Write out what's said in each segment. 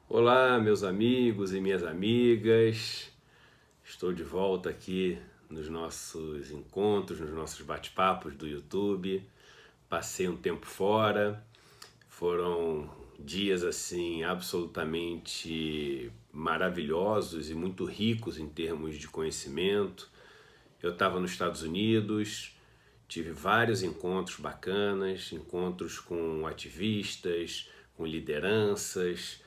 Olá, meus amigos e minhas amigas. Estou de volta aqui nos nossos encontros, nos nossos bate-papos do YouTube. Passei um tempo fora. Foram dias assim absolutamente maravilhosos e muito ricos em termos de conhecimento. Eu estava nos Estados Unidos, tive vários encontros bacanas, encontros com ativistas, com lideranças,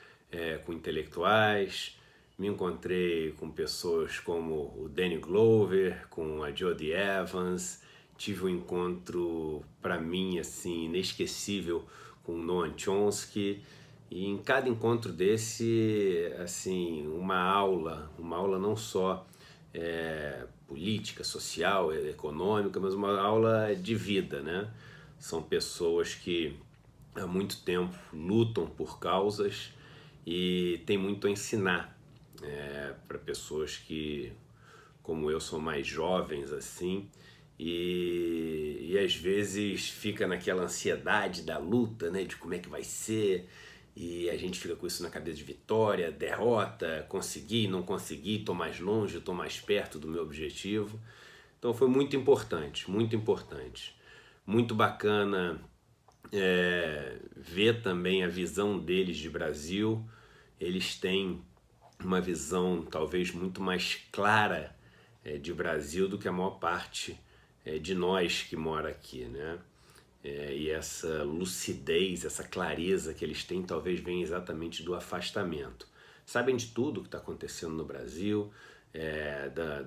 com intelectuais. Me encontrei com pessoas como o Danny Glover, com a Jodie Evans. Tive um encontro, para mim, assim, inesquecível com o Noam Chomsky. E em cada encontro desse, assim, uma aula não só política, social, econômica, mas uma aula de vida, né? São pessoas que há muito tempo lutam por causas e tem muito a ensinar para pessoas que, como eu, são mais jovens assim e às vezes fica naquela ansiedade da luta, né, de como é que vai ser, e a gente fica com isso na cabeça de vitória, derrota, conseguir, não conseguir, tô mais longe, tô mais perto do meu objetivo. Então foi muito importante, muito importante. Muito bacana ver também a visão deles de Brasil. Eles têm uma visão talvez muito mais clara de Brasil do que a maior parte de nós que mora aqui, né? E essa lucidez, essa clareza que eles têm talvez venha exatamente do afastamento. Sabem de tudo o que está acontecendo no Brasil,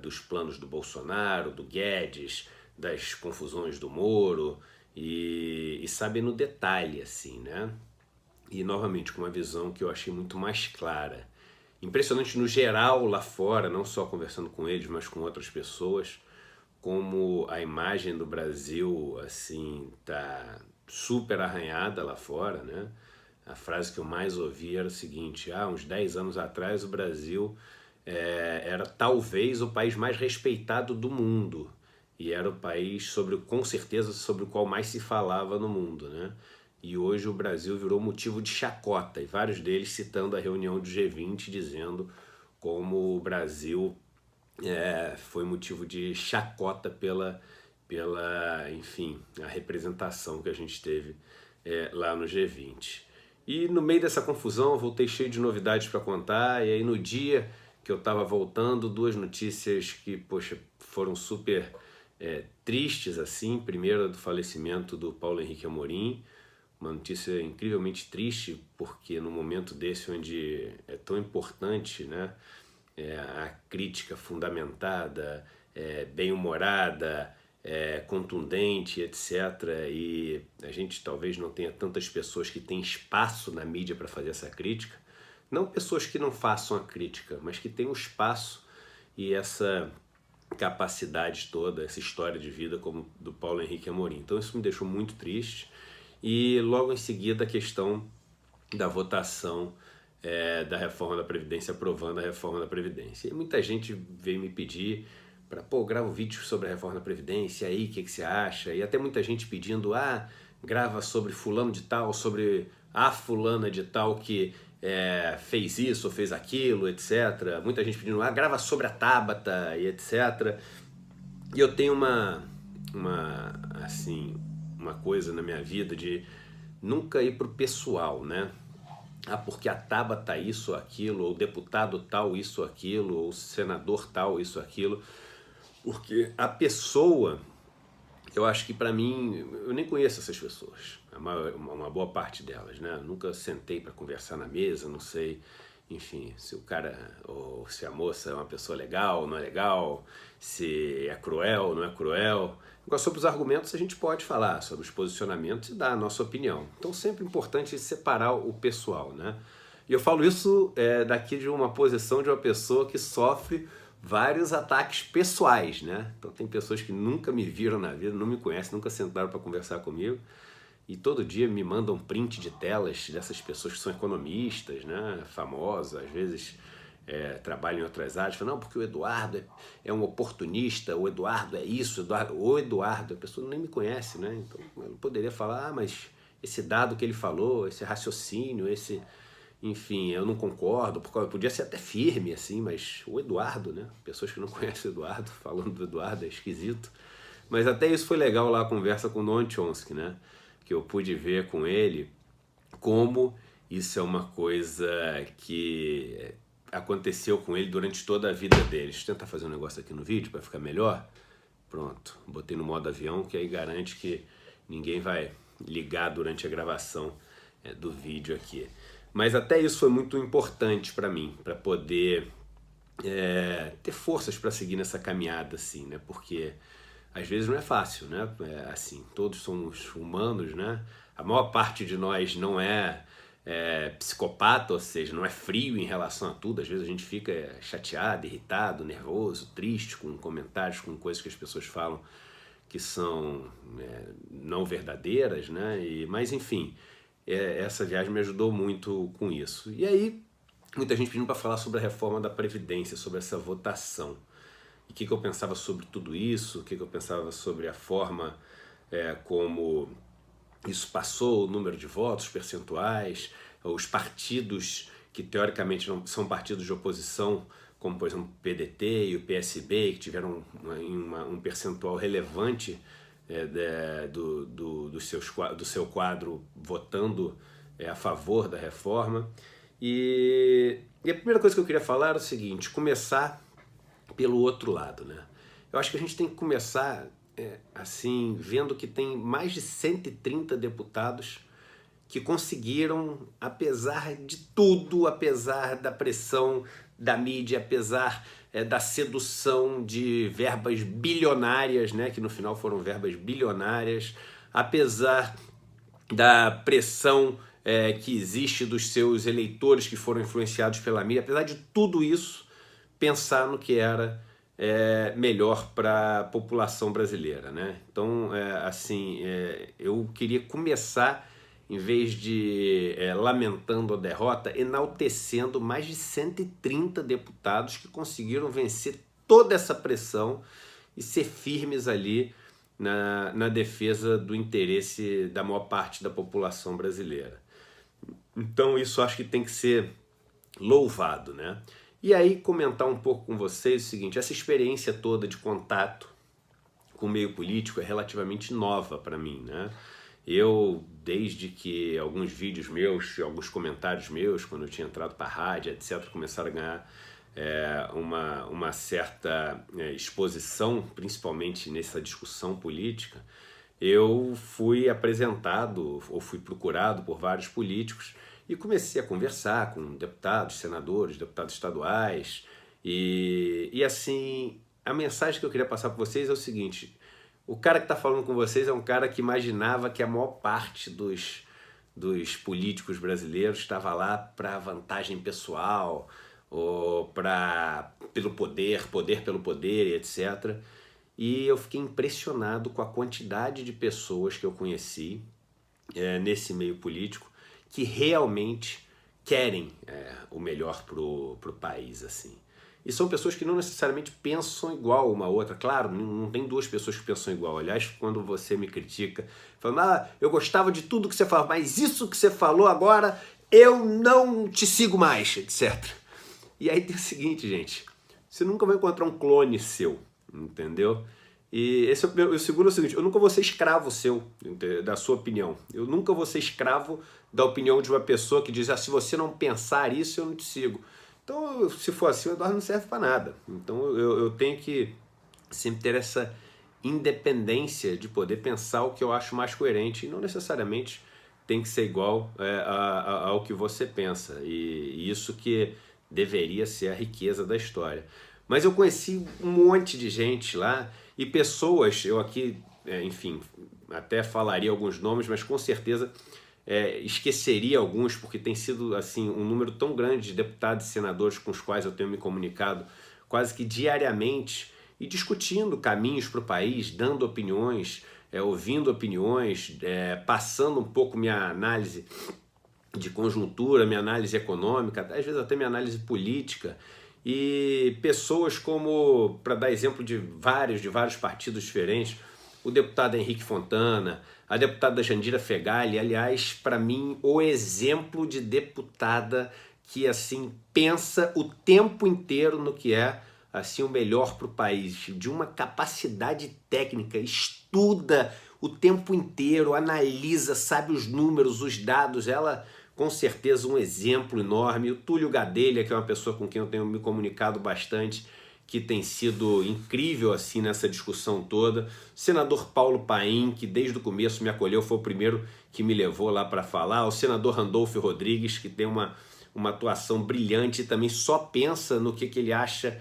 dos planos do Bolsonaro, do Guedes, das confusões do Moro, e sabem no detalhe, assim, né? E novamente com uma visão que eu achei muito mais clara. Impressionante no geral lá fora, não só conversando com eles, mas com outras pessoas, como a imagem do Brasil assim tá super arranhada lá fora, né? A frase que eu mais ouvi era o seguinte: uns 10 anos atrás o Brasil era talvez o país mais respeitado do mundo, e era o país com certeza sobre o qual mais se falava no mundo, né? E hoje o Brasil virou motivo de chacota, e vários deles citando a reunião do G20, dizendo como o Brasil foi motivo de chacota enfim, a representação que a gente teve lá no G20. E no meio dessa confusão eu voltei cheio de novidades para contar, e aí no dia que eu estava voltando, duas notícias que, poxa, foram super tristes assim. Primeiro, do falecimento do Paulo Henrique Amorim, uma notícia incrivelmente triste, porque no momento desse onde é tão importante, né, a crítica fundamentada, bem-humorada, contundente, etc. E a gente talvez não tenha tantas pessoas que têm espaço na mídia para fazer essa crítica. Não pessoas que não façam a crítica, mas que tenham espaço e essa capacidade toda, essa história de vida como do Paulo Henrique Amorim. Então isso me deixou muito triste. E logo em seguida a questão da votação da reforma da Previdência, aprovando a reforma da Previdência. E muita gente veio me pedir para, grava um vídeo sobre a reforma da Previdência, aí o que você acha? E até muita gente pedindo, grava sobre fulano de tal, sobre a fulana de tal que fez isso ou fez aquilo, etc. Muita gente pedindo, grava sobre a Tabata e etc. E eu tenho assim, uma coisa na minha vida de nunca ir pro pessoal, né? Porque a Tabata isso ou aquilo, ou o deputado tal isso ou aquilo, ou o senador tal isso ou aquilo. Porque a pessoa, eu acho que para mim, eu nem conheço essas pessoas, uma boa parte delas, né? Eu nunca sentei para conversar na mesa, não sei, enfim, se o cara ou se a moça é uma pessoa legal, não é legal, se é cruel, não é cruel. Agora, sobre os argumentos a gente pode falar, sobre os posicionamentos e dar a nossa opinião. Então sempre é importante separar o pessoal, né? E eu falo isso daqui de uma posição de uma pessoa que sofre vários ataques pessoais, né? Então tem pessoas que nunca me viram na vida, não me conhecem, nunca sentaram para conversar comigo, e todo dia me mandam print de telas dessas pessoas que são economistas, né? Famosas, às vezes trabalham em outras áreas, falam, não, porque o Eduardo é um oportunista, o Eduardo é isso, o Eduardo, a pessoa nem me conhece, né? Então eu poderia falar, mas esse dado que ele falou, esse raciocínio, enfim, eu não concordo, porque podia ser até firme, assim, mas o Eduardo, né? Pessoas que não conhecem o Eduardo, falando do Eduardo é esquisito. Mas até isso foi legal lá, a conversa com o Noam Chomsky, né? Que eu pude ver com ele como isso é uma coisa que aconteceu com ele durante toda a vida dele. Deixa eu tentar fazer um negócio aqui no vídeo para ficar melhor. Pronto, botei no modo avião, que aí garante que ninguém vai ligar durante a gravação do vídeo aqui. Mas até isso foi muito importante para mim, para poder ter forças para seguir nessa caminhada, assim, né? Porque às vezes não é fácil, né? Assim, todos somos humanos, né? A maior parte de nós não é psicopata, ou seja, não é frio em relação a tudo. Às vezes a gente fica chateado, irritado, nervoso, triste com comentários, com coisas que as pessoas falam que são não verdadeiras, né? Mas enfim, essa viagem me ajudou muito com isso. E aí, muita gente pedindo para falar sobre a reforma da Previdência, sobre essa votação. E o que eu pensava sobre tudo isso, o que eu pensava sobre a forma como isso passou, o número de votos, percentuais, os partidos que teoricamente não são partidos de oposição, como por exemplo o PDT e o PSB, que tiveram um percentual relevante do seu quadro votando a favor da reforma. E a primeira coisa que eu queria falar era o seguinte: começar pelo outro lado, né? Eu acho que a gente tem que começar assim, vendo que tem mais de 130 deputados que conseguiram, apesar de tudo, apesar da pressão da mídia, apesar da sedução de verbas bilionárias, né, que no final foram verbas bilionárias, apesar da pressão que existe dos seus eleitores que foram influenciados pela mídia, apesar de tudo isso, pensar no que era melhor para a população brasileira, né? Então, eu queria começar, em vez de lamentando a derrota, enaltecendo mais de 130 deputados que conseguiram vencer toda essa pressão e ser firmes ali na defesa do interesse da maior parte da população brasileira. Então, isso acho que tem que ser louvado, né? E aí comentar um pouco com vocês o seguinte: essa experiência toda de contato com o meio político é relativamente nova para mim, né? Eu, desde que alguns vídeos meus, alguns comentários meus, quando eu tinha entrado para a rádio, etc., começaram a ganhar uma certa exposição, principalmente nessa discussão política, eu fui apresentado ou fui procurado por vários políticos e comecei a conversar com deputados, senadores, deputados estaduais e assim, a mensagem que eu queria passar para vocês é o seguinte: o cara que está falando com vocês é um cara que imaginava que a maior parte dos políticos brasileiros estava lá para vantagem pessoal ou pelo poder pelo poder, etc. E eu fiquei impressionado com a quantidade de pessoas que eu conheci nesse meio político que realmente querem o melhor pro país, assim. E são pessoas que não necessariamente pensam igual uma outra. Claro, não tem duas pessoas que pensam igual. Aliás, quando você me critica, falando, eu gostava de tudo que você falava, mas isso que você falou agora, eu não te sigo mais, etc. E aí tem o seguinte, gente, você nunca vai encontrar um clone seu, entendeu? E esse o segundo é o seguinte: eu nunca vou ser escravo seu, da sua opinião. Eu nunca vou ser escravo da opinião de uma pessoa que diz, se você não pensar isso, eu não te sigo. Então, se for assim, o Eduardo não serve para nada. Então, eu tenho que sempre ter essa independência de poder pensar o que eu acho mais coerente e não necessariamente tem que ser igual ao que você pensa. E isso que deveria ser a riqueza da história. Mas eu conheci um monte de gente lá e pessoas, eu aqui, enfim, até falaria alguns nomes, mas com certeza esqueceria alguns, porque tem sido assim um número tão grande de deputados e senadores com os quais eu tenho me comunicado quase que diariamente e discutindo caminhos para o país, dando opiniões, ouvindo opiniões, passando um pouco minha análise de conjuntura, minha análise econômica, às vezes até minha análise política. E pessoas como, para dar exemplo de vários partidos diferentes, o deputado Henrique Fontana, a deputada Jandira Fegali, aliás, para mim, o exemplo de deputada que assim pensa o tempo inteiro no que é assim o melhor para o país, de uma capacidade técnica, estuda o tempo inteiro, analisa, sabe os números, os dados, ela com certeza um exemplo enorme. O Túlio Gadelha, que é uma pessoa com quem eu tenho me comunicado bastante, que tem sido incrível assim nessa discussão toda. O senador Paulo Paim, que desde o começo me acolheu, foi o primeiro que me levou lá para falar. O senador Randolfo Rodrigues, que tem uma atuação brilhante e também só pensa no que ele acha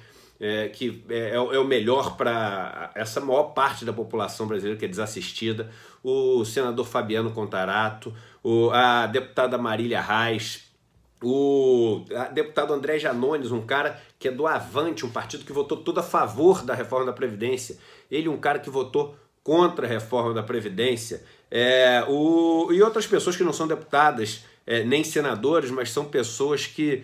que é o melhor para essa maior parte da população brasileira que é desassistida. O senador Fabiano Contarato, a deputada Marília Reis, o deputado André Janones, um cara que é do Avante, um partido que votou todo a favor da reforma da Previdência. Ele, um cara que votou contra a reforma da Previdência. E outras pessoas que não são deputadas, nem senadores, mas são pessoas que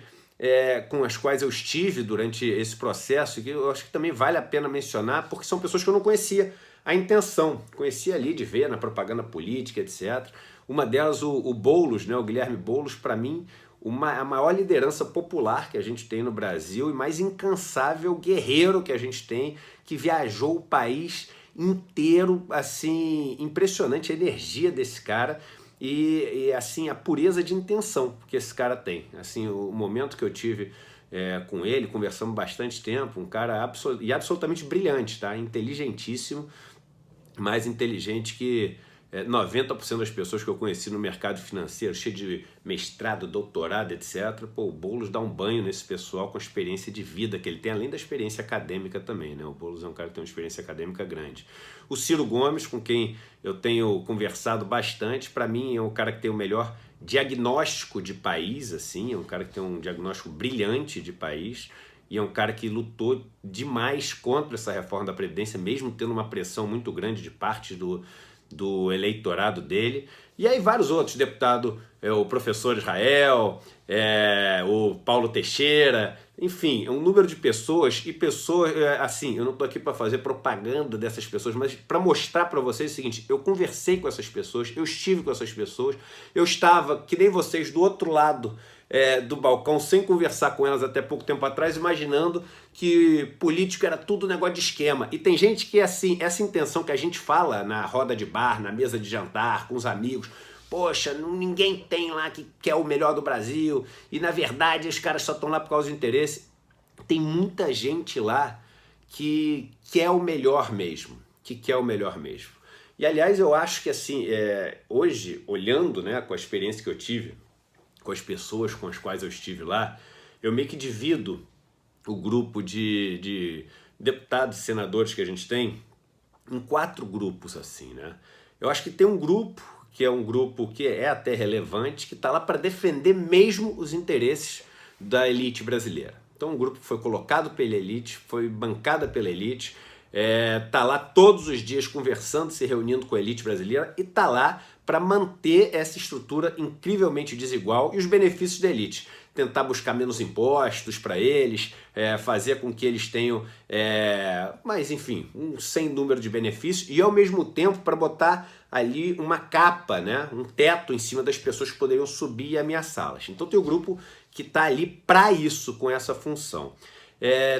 com as quais eu estive durante esse processo, e que eu acho que também vale a pena mencionar, porque são pessoas que eu não conhecia a intenção, conhecia ali de ver na propaganda política, etc. Uma delas, o Boulos, né, o Guilherme Boulos, para mim, a maior liderança popular que a gente tem no Brasil e mais incansável guerreiro que a gente tem, que viajou o país inteiro, assim, impressionante a energia desse cara. E assim, a pureza de intenção que esse cara tem. Assim, o momento que eu tive com ele, conversamos bastante tempo, um cara absolutamente brilhante, tá? Inteligentíssimo, mais inteligente que 90% das pessoas que eu conheci no mercado financeiro, cheio de mestrado, doutorado, etc. Pô, o Boulos dá um banho nesse pessoal com a experiência de vida que ele tem, além da experiência acadêmica também, né? O Boulos é um cara que tem uma experiência acadêmica grande. O Ciro Gomes, com quem eu tenho conversado bastante, para mim é um cara que tem o melhor diagnóstico de país, assim, é um cara que tem um diagnóstico brilhante de país, e é um cara que lutou demais contra essa reforma da Previdência, mesmo tendo uma pressão muito grande de parte do eleitorado dele. E aí vários outros, deputado, o professor Israel, o Paulo Teixeira, enfim, um número de pessoas, e pessoas, assim, eu não estou aqui para fazer propaganda dessas pessoas, mas para mostrar para vocês o seguinte: eu conversei com essas pessoas, eu estive com essas pessoas, eu estava, que nem vocês, do outro lado do balcão, sem conversar com elas até pouco tempo atrás, imaginando que político era tudo negócio de esquema. E tem gente que, assim, essa intenção que a gente fala na roda de bar, na mesa de jantar, com os amigos, poxa, ninguém tem lá que quer o melhor do Brasil, e na verdade os caras só estão lá por causa do interesse. Tem muita gente lá que quer o melhor mesmo, E aliás, eu acho que assim, hoje, olhando, né, com a experiência que eu tive, com as pessoas com as quais eu estive lá, eu meio que divido o grupo de deputados e senadores que a gente tem em 4 grupos, assim, né? Eu acho que tem um grupo que é um grupo que é até relevante, que está lá para defender mesmo os interesses da elite brasileira. Então, um grupo que foi colocado pela elite, foi bancada pela elite, tá lá todos os dias conversando, se reunindo com a elite brasileira, e tá lá para manter essa estrutura incrivelmente desigual e os benefícios da elite. Tentar buscar menos impostos para eles, fazer com que eles tenham, mas enfim, um sem número de benefícios, e ao mesmo tempo para botar ali uma capa, né, um teto em cima das pessoas que poderiam subir e ameaçá-las. Então tem o grupo que está ali para isso, com essa função.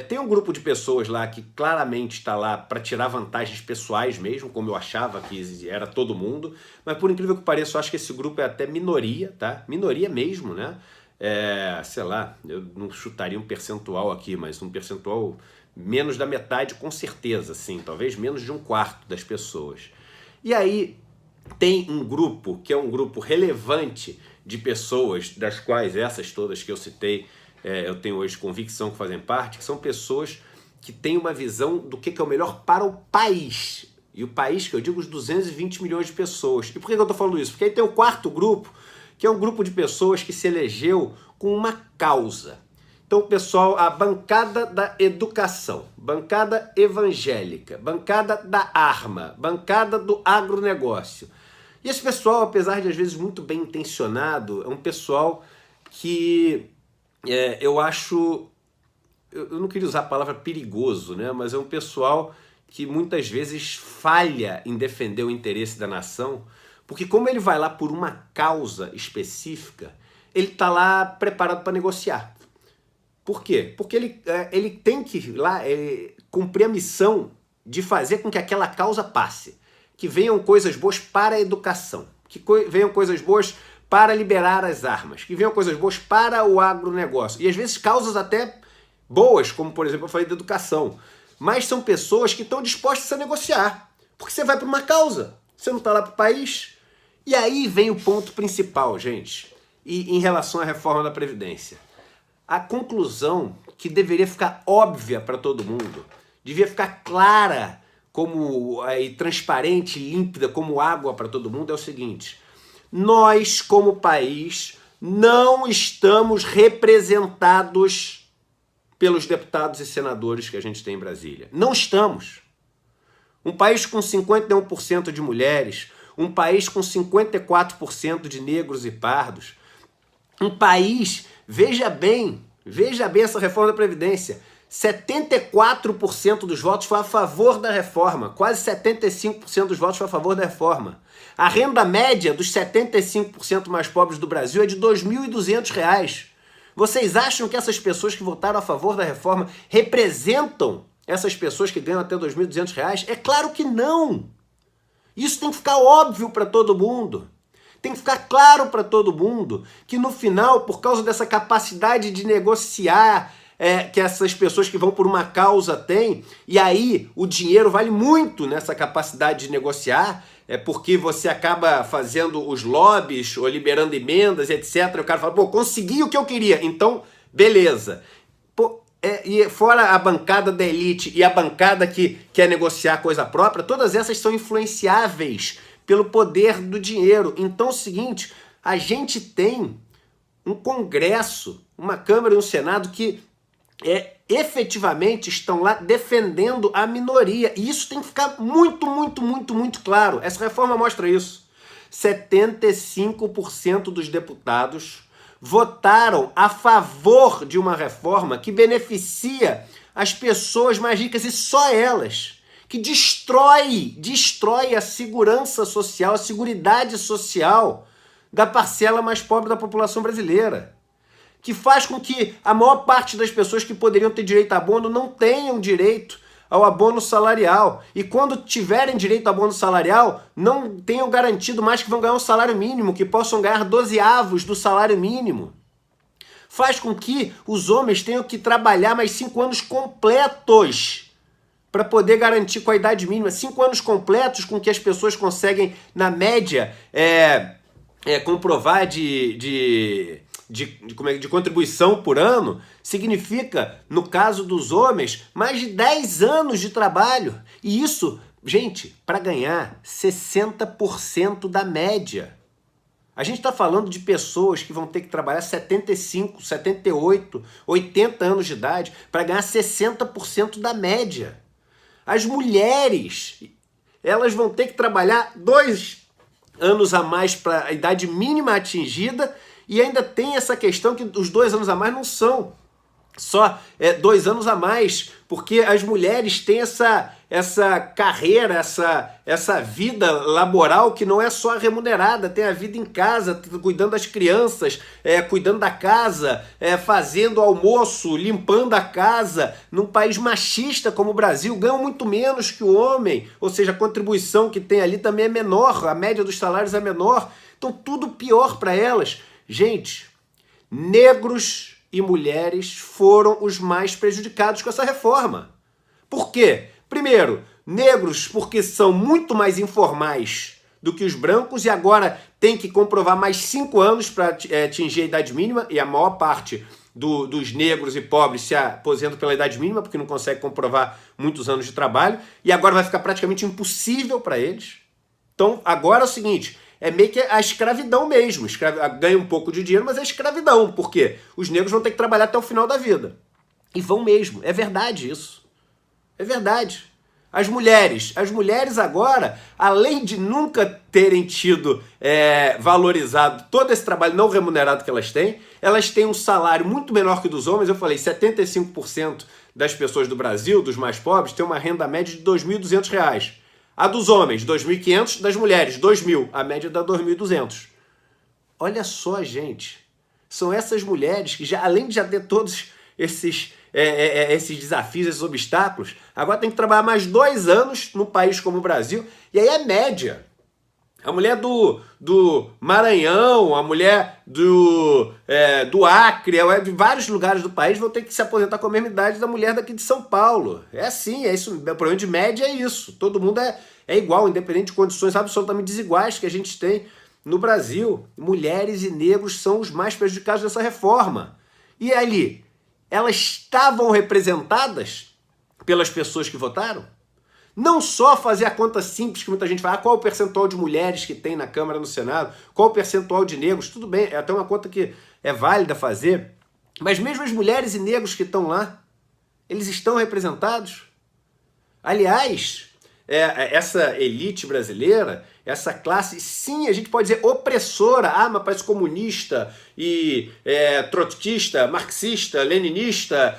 Tem um grupo de pessoas lá que claramente está lá para tirar vantagens pessoais mesmo, como eu achava que era todo mundo, mas por incrível que pareça, eu acho que esse grupo é até minoria, tá? Minoria mesmo, né? Sei lá, eu não chutaria um percentual aqui, mas um percentual menos da metade com certeza, assim, talvez menos de 1/4 das pessoas. E aí tem um grupo que é um grupo relevante de pessoas, das quais essas todas que eu citei, eu tenho hoje convicção que fazem parte, que são pessoas que têm uma visão do que é o melhor para o país. E o país que eu digo, os 220 milhões de pessoas. E por que eu estou falando isso? Porque aí tem o 4º grupo, que é um grupo de pessoas que se elegeu com uma causa. Então, pessoal, a bancada da educação, bancada evangélica, bancada da arma, bancada do agronegócio. E esse pessoal, apesar de às vezes muito bem intencionado, é um pessoal que eu acho, eu não queria usar a palavra perigoso, né? Mas é um pessoal que muitas vezes falha em defender o interesse da nação, porque como ele vai lá por uma causa específica, ele está lá preparado para negociar. Por quê? Porque ele tem que ir lá cumprir a missão de fazer com que aquela causa passe. Que venham coisas boas para a educação, que venham coisas boas para liberar as armas, que venham coisas boas para o agronegócio. E às vezes causas até boas, como por exemplo eu falei da educação. Mas são pessoas que estão dispostas a negociar. Porque você vai para uma causa, você não está lá para o país. E aí vem o ponto principal, gente, e em relação à reforma da Previdência. A conclusão que deveria ficar óbvia para todo mundo, devia ficar clara e transparente e límpida como água para todo mundo, é o seguinte: nós, como país, não estamos representados pelos deputados e senadores que a gente tem em Brasília. Não estamos. Um país com 51% de mulheres, um país com 54% de negros e pardos, um país, veja bem essa reforma da Previdência, 74% dos votos foi a favor da reforma, quase 75% dos votos foi a favor da reforma. A renda média dos 75% mais pobres do Brasil é de R$ 2.200. Vocês acham que essas pessoas que votaram a favor da reforma representam essas pessoas que ganham até R$ 2.200? É claro que não! Isso tem que ficar óbvio para todo mundo. Tem que ficar claro para todo mundo que no final, por causa dessa capacidade de negociar que essas pessoas que vão por uma causa têm, e aí o dinheiro vale muito nessa capacidade de negociar, porque você acaba fazendo os lobbies ou liberando emendas, etc. E o cara fala, pô, consegui o que eu queria, então beleza. Pô, e fora a bancada da elite e a bancada que quer negociar coisa própria, todas essas são influenciáveis pelo poder do dinheiro. Então é o seguinte, a gente tem um Congresso, uma Câmara e um Senado que efetivamente estão lá defendendo a minoria. E isso tem que ficar muito, muito, muito, muito claro. Essa reforma mostra isso. 75% dos deputados votaram a favor de uma reforma que beneficia as pessoas mais ricas e só elas, que destrói a segurança social, a seguridade social da parcela mais pobre da população brasileira, que faz com que a maior parte das pessoas que poderiam ter direito a abono não tenham direito ao abono salarial. E quando tiverem direito ao abono salarial, não tenham garantido mais que vão ganhar um salário mínimo, que possam ganhar 12avos do salário mínimo. Faz com que os homens tenham que trabalhar mais 5 anos completos para poder garantir com a idade mínima. 5 anos completos com que as pessoas conseguem, na média, comprovar de contribuição por ano, significa, no caso dos homens, mais de 10 anos de trabalho. E isso, gente, para ganhar 60% da média. A gente está falando de pessoas que vão ter que trabalhar 75, 78, 80 anos de idade para ganhar 60% da média. As mulheres, elas vão ter que trabalhar 2 anos a mais para a idade mínima atingida. E ainda tem essa questão que os 2 anos a mais não são só 2 anos a mais, porque as mulheres têm essa carreira, essa vida laboral que não é só remunerada, tem a vida em casa, cuidando das crianças, cuidando da casa, fazendo almoço, limpando a casa. Num país machista como o Brasil, ganham muito menos que o homem, ou seja, a contribuição que tem ali também é menor, a média dos salários é menor, então tudo pior para elas. Gente, negros e mulheres foram os mais prejudicados com essa reforma. Por quê? Primeiro, negros porque são muito mais informais do que os brancos e agora tem que comprovar mais 5 anos para atingir a idade mínima, e a maior parte dos negros e pobres se aposentam pela idade mínima porque não consegue comprovar muitos anos de trabalho, e agora vai ficar praticamente impossível para eles. Então agora é o seguinte, é meio que a escravidão mesmo. Ganha um pouco de dinheiro, mas é escravidão. Por quê? Os negros vão ter que trabalhar até o final da vida. E vão mesmo. É verdade isso. É verdade. As mulheres agora, além de nunca terem tido valorizado todo esse trabalho não remunerado que elas têm um salário muito menor que o dos homens. Eu falei, 75% das pessoas do Brasil, dos mais pobres, têm uma renda média de R$ 2.200. A dos homens, R$ 2.500, das mulheres, R$ 2.000. A média dá R$ 2.200. Olha só, gente. São essas mulheres que, além de já ter todos esses desafios, esses obstáculos, agora tem que trabalhar mais 2 anos num país como o Brasil. E aí é média. A mulher do Maranhão, a mulher do Acre, de vários lugares do país vão ter que se aposentar com a mesma idade da mulher daqui de São Paulo. É assim, é isso. O problema de média é isso. Todo mundo é igual, independente de condições absolutamente desiguais que a gente tem no Brasil. Mulheres e negros são os mais prejudicados dessa reforma. E ali, elas estavam representadas pelas pessoas que votaram? Não só fazer a conta simples que muita gente fala, qual o percentual de mulheres que tem na Câmara, no Senado, qual o percentual de negros, tudo bem, é até uma conta que é válida fazer, mas mesmo as mulheres e negros que estão lá, eles estão representados? Aliás, essa elite brasileira, essa classe, sim, a gente pode dizer opressora, mas parece comunista e trotskista, marxista, leninista,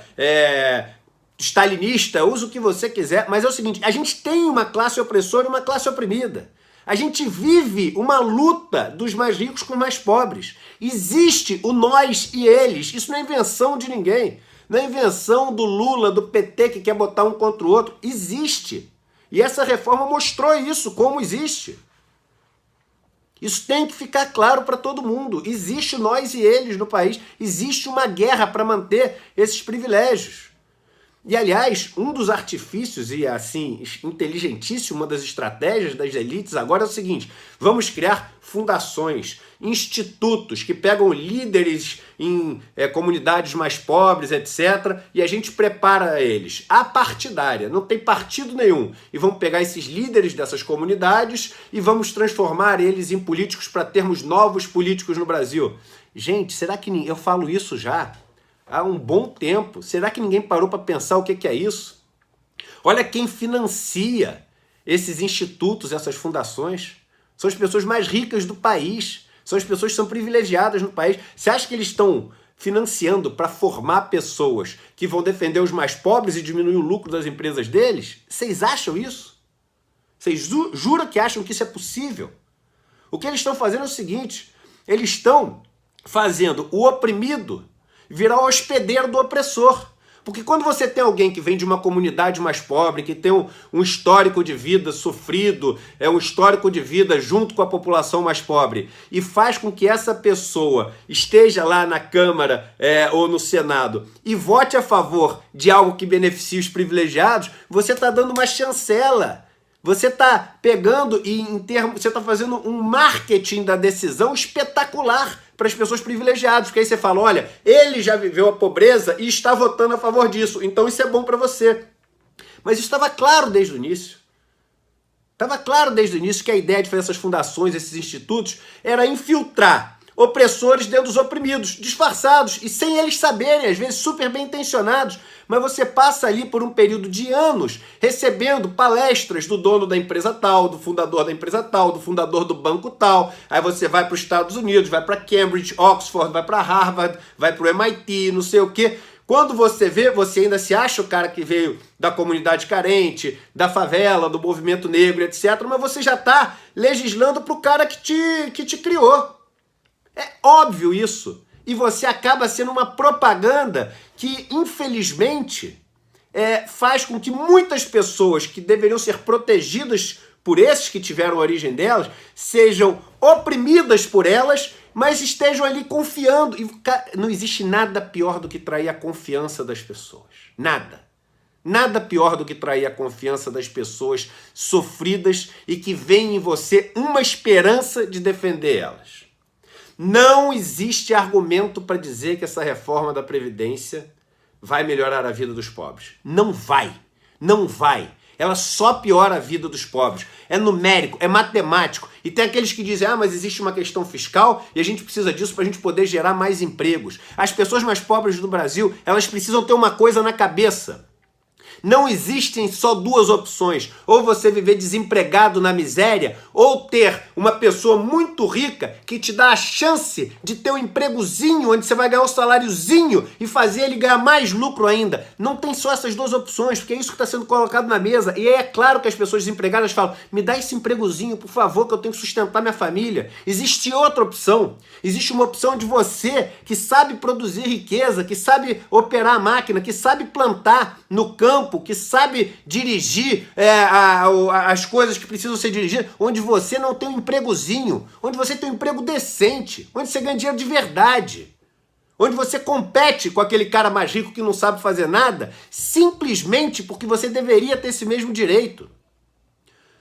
stalinista, usa o que você quiser, mas é o seguinte, a gente tem uma classe opressora e uma classe oprimida. A gente vive uma luta dos mais ricos com os mais pobres. Existe o nós e eles, isso não é invenção de ninguém, não é invenção do Lula, do PT que quer botar um contra o outro, existe. E essa reforma mostrou isso, como existe. Isso tem que ficar claro para todo mundo. Existe nós e eles no país. Existe uma guerra para manter esses privilégios. E, aliás, um dos artifícios e, assim, inteligentíssimo, uma das estratégias das elites agora é o seguinte: vamos criar fundações, institutos que pegam líderes em comunidades mais pobres, etc., e a gente prepara eles. Apartidária, não tem partido nenhum. E vamos pegar esses líderes dessas comunidades e vamos transformar eles em políticos para termos novos políticos no Brasil. Gente, será que eu falo isso já há um bom tempo? Será que ninguém parou para pensar o que é isso? Olha quem financia esses institutos, essas fundações. São as pessoas mais ricas do país. São as pessoas que são privilegiadas no país. Você acha que eles estão financiando para formar pessoas que vão defender os mais pobres e diminuir o lucro das empresas deles? Vocês acham isso? Vocês juram que acham que isso é possível? O que eles estão fazendo é o seguinte: eles estão fazendo o oprimido virar o hospedeiro do opressor. Porque quando você tem alguém que vem de uma comunidade mais pobre, que tem um histórico de vida sofrido, um histórico de vida junto com a população mais pobre, e faz com que essa pessoa esteja lá na Câmara ou no Senado e vote a favor de algo que beneficie os privilegiados, você está dando uma chancela. Você está pegando e você está fazendo um marketing da decisão espetacular para as pessoas privilegiadas, porque aí você fala, olha, ele já viveu a pobreza e está votando a favor disso, então isso é bom para você. Mas isso estava claro desde o início. Estava claro desde o início que a ideia de fazer essas fundações, esses institutos, era infiltrar opressores dentro dos oprimidos, disfarçados e sem eles saberem, às vezes super bem intencionados, mas você passa ali por um período de anos recebendo palestras do dono da empresa tal, do fundador da empresa tal, do fundador do banco tal, aí você vai para os Estados Unidos, vai para Cambridge, Oxford, vai para Harvard, vai para o MIT, não sei o quê. Quando você vê, você ainda se acha o cara que veio da comunidade carente, da favela, do movimento negro, etc., mas você já está legislando para o cara que te criou. É óbvio isso. E você acaba sendo uma propaganda que, infelizmente, faz com que muitas pessoas que deveriam ser protegidas por esses que tiveram a origem delas, sejam oprimidas por elas, mas estejam ali confiando. E não existe nada pior do que trair a confiança das pessoas. Nada. Nada pior do que trair a confiança das pessoas sofridas e que veem em você uma esperança de defender elas. Não existe argumento para dizer que essa reforma da Previdência vai melhorar a vida dos pobres. Não vai. Não vai. Ela só piora a vida dos pobres. É numérico, é matemático. E tem aqueles que dizem, mas existe uma questão fiscal e a gente precisa disso para a gente poder gerar mais empregos. As pessoas mais pobres do Brasil, elas precisam ter uma coisa na cabeça. Não existem só duas opções. Ou você viver desempregado na miséria, ou ter uma pessoa muito rica que te dá a chance de ter um empregozinho onde você vai ganhar um saláriozinho e fazer ele ganhar mais lucro ainda. Não tem só essas duas opções, porque é isso que está sendo colocado na mesa. E aí é claro que as pessoas desempregadas falam, me dá esse empregozinho, por favor, que eu tenho que sustentar minha família. Existe outra opção. Existe uma opção de você que sabe produzir riqueza, que sabe operar a máquina, que sabe plantar no campo, que sabe dirigir as coisas que precisam ser dirigidas, onde você não tem um empregozinho, onde você tem um emprego decente, onde você ganha dinheiro de verdade, onde você compete com aquele cara mais rico que não sabe fazer nada, simplesmente porque você deveria ter esse mesmo direito.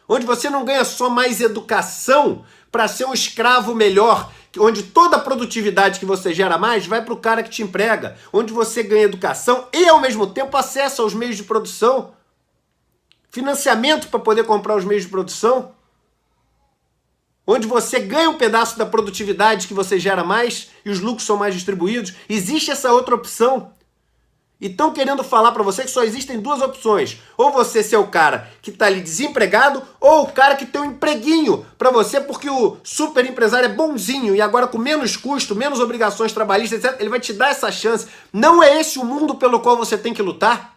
Onde você não ganha só mais educação para ser um escravo melhor, onde toda a produtividade que você gera mais vai para o cara que te emprega, onde você ganha educação e, ao mesmo tempo, acesso aos meios de produção, financiamento para poder comprar os meios de produção, onde você ganha um pedaço da produtividade que você gera mais e os lucros são mais distribuídos. Existe essa outra opção. E estão querendo falar para você que só existem duas opções. Ou você ser o cara que está ali desempregado, ou o cara que tem um empreguinho para você porque o super empresário é bonzinho e agora com menos custo, menos obrigações trabalhistas, etc., ele vai te dar essa chance. Não é esse o mundo pelo qual você tem que lutar?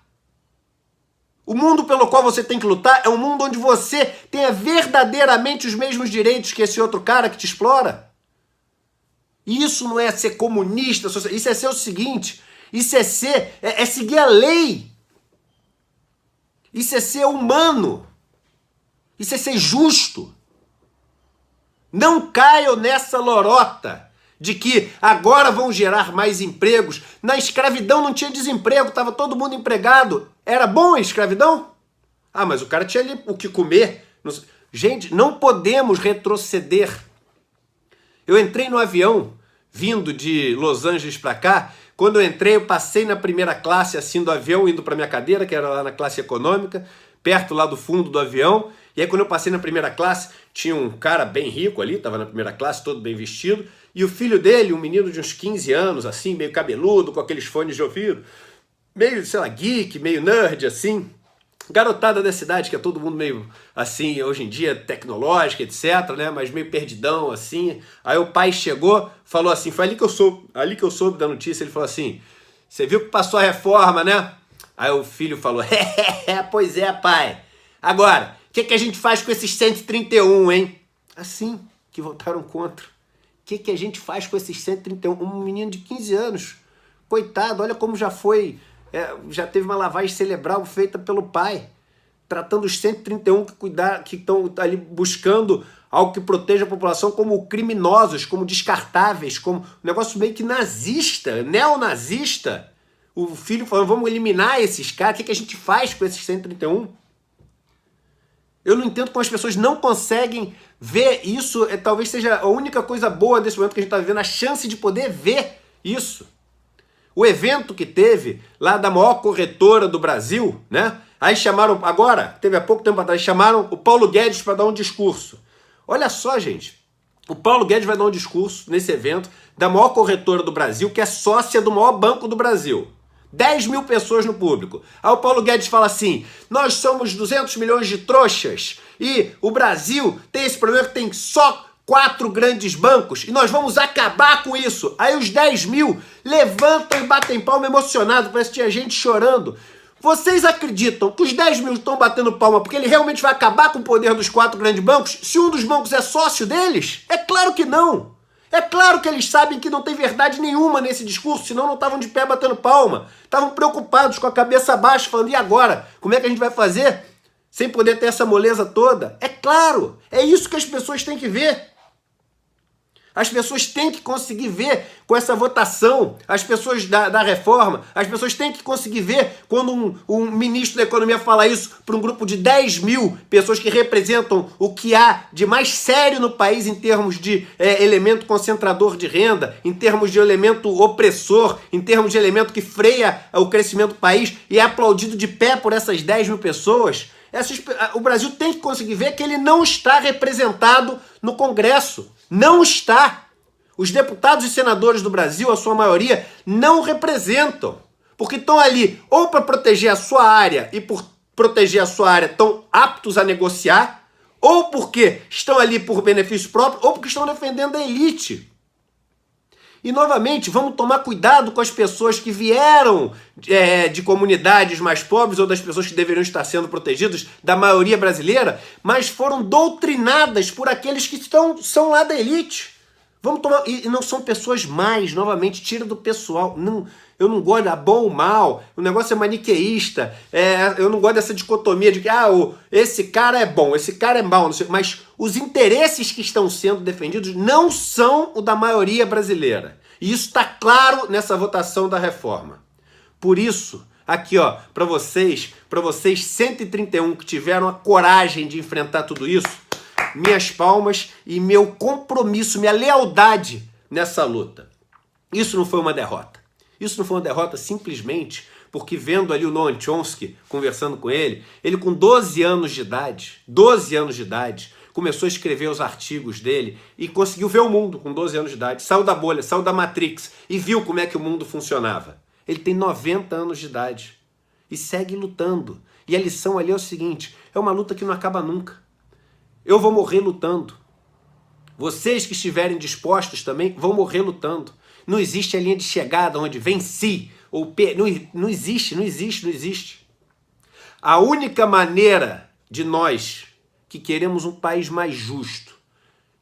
O mundo pelo qual você tem que lutar é um mundo onde você tenha verdadeiramente os mesmos direitos que esse outro cara que te explora. E isso não é ser comunista, isso é ser o seguinte... Isso é seguir a lei. Isso é ser humano. Isso é ser justo. Não caiam nessa lorota de que agora vão gerar mais empregos. Na escravidão não tinha desemprego, estava todo mundo empregado. Era bom a escravidão? Ah, mas o cara tinha ali o que comer. Gente, não podemos retroceder. Eu entrei no avião, vindo de Los Angeles para cá. Quando eu entrei, eu passei na primeira classe, assim, do avião, indo para minha cadeira, que era lá na classe econômica, perto lá do fundo do avião. E aí, quando eu passei na primeira classe, tinha um cara bem rico ali, estava na primeira classe, todo bem vestido, e o filho dele, um menino de uns 15 anos, assim, meio cabeludo, com aqueles fones de ouvido, meio, sei lá, geek, meio nerd, assim, garotada da cidade, que é todo mundo meio, assim, hoje em dia, tecnológica, etc., né, mas meio perdidão, assim. Aí o pai chegou, falou assim, foi ali que eu soube da notícia, ele falou assim, você viu que passou a reforma, né? Aí o filho falou, pois é, pai. Agora, o que a gente faz com esses 131, hein? Assim, que votaram contra. O que a gente faz com esses 131? Um menino de 15 anos, coitado, olha como já foi... já teve uma lavagem cerebral feita pelo pai, tratando os 131 que estão ali buscando algo que proteja a população como criminosos, como descartáveis, como um negócio meio que nazista, neonazista. O filho falando, vamos eliminar esses caras, o que a gente faz com esses 131? Eu não entendo como as pessoas não conseguem ver isso, talvez seja a única coisa boa desse momento que a gente está vivendo, a chance de poder ver isso. O evento que teve lá da maior corretora do Brasil, né? Aí chamaram, agora, teve há pouco tempo atrás, chamaram o Paulo Guedes para dar um discurso. Olha só, gente, o Paulo Guedes vai dar um discurso nesse evento da maior corretora do Brasil, que é sócia do maior banco do Brasil. 10 mil pessoas no público. Aí o Paulo Guedes fala assim, nós somos 200 milhões de trouxas e o Brasil tem esse problema que tem só 4 grandes bancos e nós vamos acabar com isso. Aí os 10 mil levantam e batem palma emocionado, parece que tinha gente chorando. Vocês acreditam que os 10 mil estão batendo palma porque ele realmente vai acabar com o poder dos 4 grandes bancos se um dos bancos é sócio deles? É claro que não. É claro que eles sabem que não tem verdade nenhuma nesse discurso, senão não estavam de pé batendo palma. Estavam preocupados com a cabeça baixa, falando, e agora? Como é que a gente vai fazer sem poder ter essa moleza toda? É claro, é isso que as pessoas têm que ver. As pessoas têm que conseguir ver com essa votação, as pessoas da reforma, as pessoas têm que conseguir ver quando um ministro da economia fala isso para um grupo de 10 mil pessoas que representam o que há de mais sério no país em termos de elemento concentrador de renda, em termos de elemento opressor, em termos de elemento que freia o crescimento do país e é aplaudido de pé por essas 10 mil pessoas. O Brasil tem que conseguir ver que ele não está representado no Congresso. Não está. Os deputados e senadores do Brasil, a sua maioria, não representam. porque estão ali ou para proteger a sua área e por proteger a sua área estão aptos a negociar, ou porque estão ali por benefício próprio, ou porque estão defendendo a elite. E, novamente, vamos tomar cuidado com as pessoas que vieram de comunidades mais pobres ou das pessoas que deveriam estar sendo protegidas, da maioria brasileira, mas foram doutrinadas por aqueles que são lá da elite. Vamos tomar... E não são pessoas mais, novamente, tira do pessoal. Não, eu não gosto da bom ou mal, o negócio é maniqueísta, eu não gosto dessa dicotomia de que esse cara é bom, esse cara é mau, não sei, mas os interesses que estão sendo defendidos não são o da maioria brasileira. E isso está claro nessa votação da reforma. Por isso, aqui ó, para vocês 131 que tiveram a coragem de enfrentar tudo isso, minhas palmas e meu compromisso, minha lealdade nessa luta. Isso não foi uma derrota. Isso não foi uma derrota simplesmente porque vendo ali o Noam Chomsky, conversando com ele com 12 anos de idade, começou a escrever os artigos dele e conseguiu ver o mundo com 12 anos de idade. Saiu da bolha, saiu da Matrix e viu como é que o mundo funcionava. Ele tem 90 anos de idade e segue lutando. E a lição ali é o seguinte, é uma luta que não acaba nunca. Eu vou morrer lutando. Vocês que estiverem dispostos também vão morrer lutando. Não existe a linha de chegada onde venci ou não existe. A única maneira de nós que queremos um país mais justo,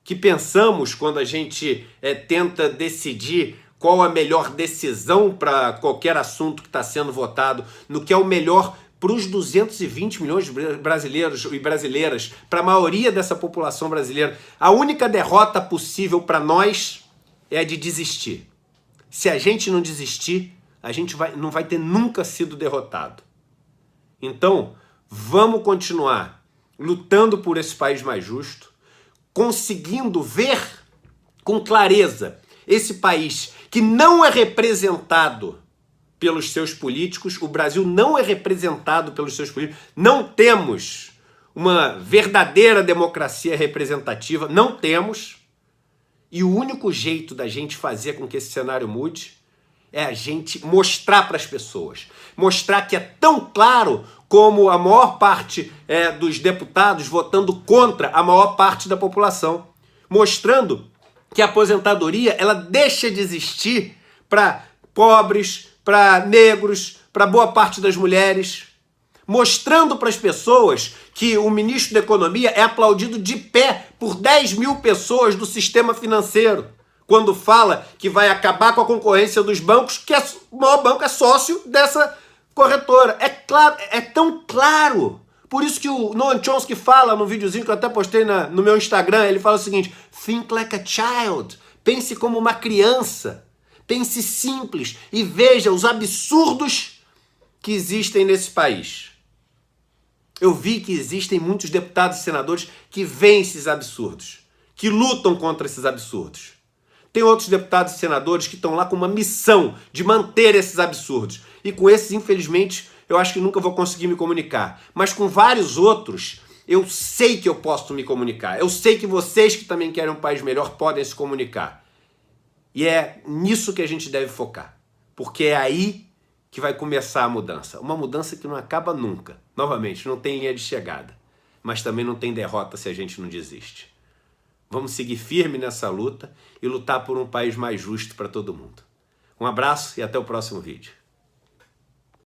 que pensamos quando a gente tenta decidir qual a melhor decisão para qualquer assunto que está sendo votado, no que é o melhor para os 220 milhões de brasileiros e brasileiras, para a maioria dessa população brasileira, a única derrota possível para nós é a de desistir. Se a gente não desistir, a gente não vai ter nunca sido derrotado. Então, vamos continuar lutando por esse país mais justo, conseguindo ver com clareza esse país que não é representado pelos seus políticos, o Brasil não é representado pelos seus políticos, não temos uma verdadeira democracia representativa, não temos, e o único jeito da gente fazer com que esse cenário mude é a gente mostrar para as pessoas, mostrar que é tão claro como a maior parte dos deputados votando contra a maior parte da população, mostrando que a aposentadoria ela deixa de existir para pobres, para negros, para boa parte das mulheres, mostrando para as pessoas que o ministro da Economia é aplaudido de pé por 10 mil pessoas do sistema financeiro, quando fala que vai acabar com a concorrência dos bancos, que o maior banco é sócio dessa corretora. É claro, é tão claro. Por isso que o Noam Chomsky fala no videozinho que eu até postei no meu Instagram, ele fala o seguinte, think like a child, pense como uma criança. Pense simples e veja os absurdos que existem nesse país. Eu vi que existem muitos deputados e senadores que veem esses absurdos, que lutam contra esses absurdos. Tem outros deputados e senadores que estão lá com uma missão de manter esses absurdos. E com esses, infelizmente, eu acho que nunca vou conseguir me comunicar. Mas com vários outros, eu sei que eu posso me comunicar. Eu sei que vocês que também querem um país melhor podem se comunicar. E é nisso que a gente deve focar, porque é aí que vai começar a mudança. Uma mudança que não acaba nunca. Novamente, não tem linha de chegada, mas também não tem derrota se a gente não desiste. Vamos seguir firme nessa luta e lutar por um país mais justo para todo mundo. Um abraço e até o próximo vídeo.